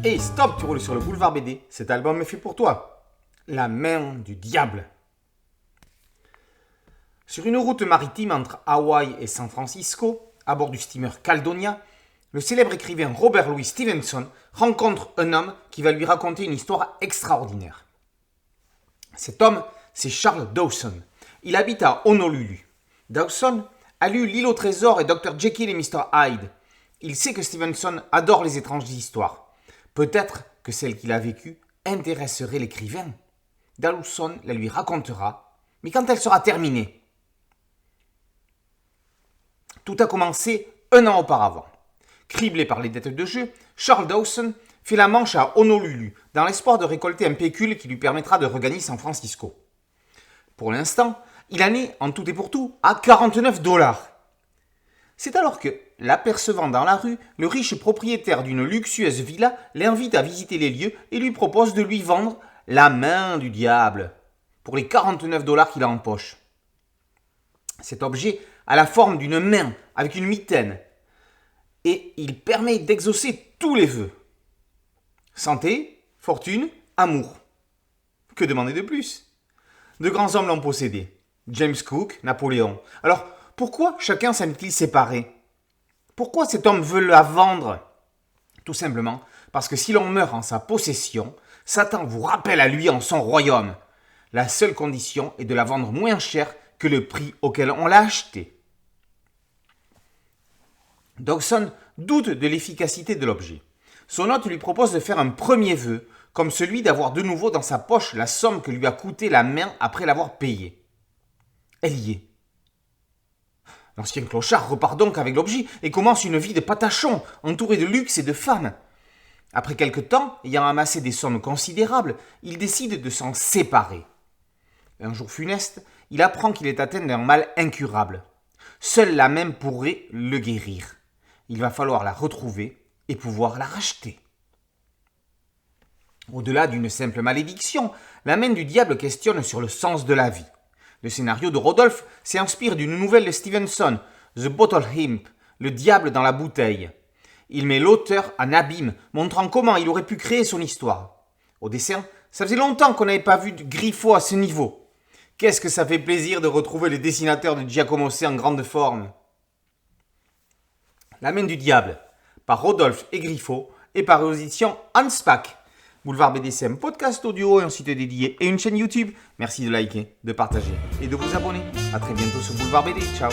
Hey stop, tu roules sur le boulevard BD, cet album est fait pour toi. La main du diable. Sur une route maritime entre Hawaï et San Francisco, à bord du steamer Caledonia, le célèbre écrivain Robert Louis Stevenson rencontre un homme qui va lui raconter une histoire extraordinaire. Cet homme, c'est Charles Dawson. Il habite à Honolulu. Dawson a lu L'île au trésor et Dr. Jekyll et Mr. Hyde. Il sait que Stevenson adore les étranges histoires. Peut-être que celle qu'il a vécue intéresserait l'écrivain. Dawson la lui racontera, mais quand elle sera terminée. Tout a commencé 1 an auparavant. Criblé par les dettes de jeu, Charles Dawson fait la manche à Honolulu, dans l'espoir de récolter un pécule qui lui permettra de regagner San Francisco. Pour l'instant, il en est, en tout et pour tout, à 49 $. C'est alors que, l'apercevant dans la rue, le riche propriétaire d'une luxueuse villa l'invite à visiter les lieux et lui propose de lui vendre la main du diable pour les 49 $ qu'il a en poche. Cet objet a la forme d'une main avec une mitaine et il permet d'exaucer tous les vœux. Santé, fortune, amour. Que demander de plus ? De grands hommes l'ont possédé. James Cook, Napoléon. Alors, pourquoi chacun s'en est-il séparé ? Pourquoi cet homme veut la vendre ? Tout simplement parce que si l'on meurt en sa possession, Satan vous rappelle à lui en son royaume. La seule condition est de la vendre moins cher que le prix auquel on l'a acheté. Dawson doute de l'efficacité de l'objet. Son hôte lui propose de faire un premier vœu, comme celui d'avoir de nouveau dans sa poche la somme que lui a coûté la main après l'avoir payée. Elle y est. L'ancien clochard repart donc avec l'objet et commence une vie de patachon, entouré de luxe et de femmes. Après quelque temps, ayant amassé des sommes considérables, il décide de s'en séparer. Un jour funeste, il apprend qu'il est atteint d'un mal incurable. Seule la main pourrait le guérir. Il va falloir la retrouver et pouvoir la racheter. Au-delà d'une simple malédiction, la main du diable questionne sur le sens de la vie. Le scénario de Rodolphe s'inspire d'une nouvelle de Stevenson, The Bottle Imp, le diable dans la bouteille. Il met l'auteur en abîme, montrant comment il aurait pu créer son histoire. Au dessin, ça faisait longtemps qu'on n'avait pas vu de Griffo à ce niveau. Qu'est-ce que ça fait plaisir de retrouver le dessinateur de Giacomo C en grande forme. La main du diable, par Rodolphe et Griffo, et par édition Hanspach. Boulevard BDSM, podcast audio et un site dédié et une chaîne YouTube. Merci de liker, de partager et de vous abonner. A très bientôt sur Boulevard BD. Ciao.